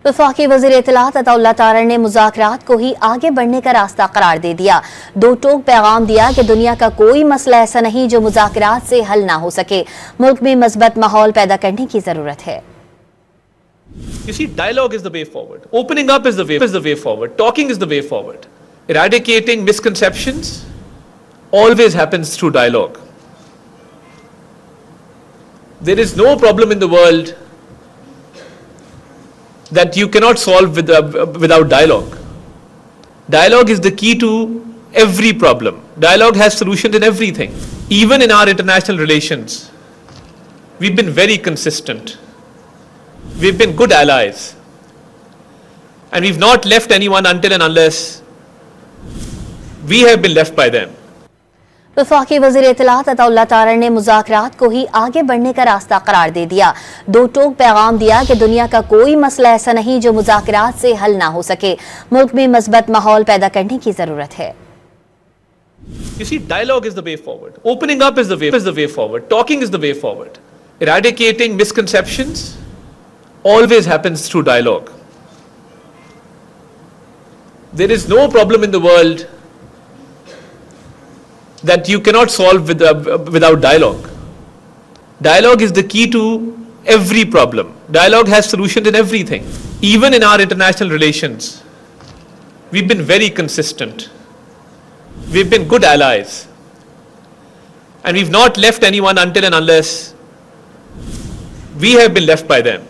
वफाकी वज़ीर इत्तलात अता तारड़ ने मुज़ाकरात को ही आगे बढ़ने का रास्ता करार दे दिया। दो टोक पैगाम दिया कि दुनिया का कोई मसला ऐसा नहीं जो मुज़ाकरात से हल ना हो सके। मुल्क में मज़बूत माहौल पैदा करने की जरूरत है। You see, dialogue is the way forward. Opening up is the way forward. Talking is the way forward. Eradicating misconceptions always happens through dialogue. There is no problem in the world that you cannot solve without dialogue. Dialogue is the key to every problem. Dialogue has solutions in everything. Even in our international relations, we've been very consistent. We've been good allies. And we've not left anyone until and unless we have been left by them. वफाकी वज़ीर इत्तलात अता तारड़ ने मुज़ाकरात को ही आगे बढ़ने का रास्ता करार दे दिया। दो टोक पैगाम दिया कि दुनिया का कोई मसला ऐसा नहीं जो मुज़ाकरात से हल ना हो सके। मुल्क में मज़बूत माहौल पैदा करने की जरूरत है। You see, dialogue is the way forward. Opening up is the way forward. Talking is the way forward. Eradicating misconceptions always happens through dialogue. There is no problem in the world that you cannot solve without dialogue. Dialogue is the key to every problem. Dialogue has solutions in everything. Even in our international relations, we've been very consistent. We've been good allies. And we've not left anyone until and unless we have been left by them.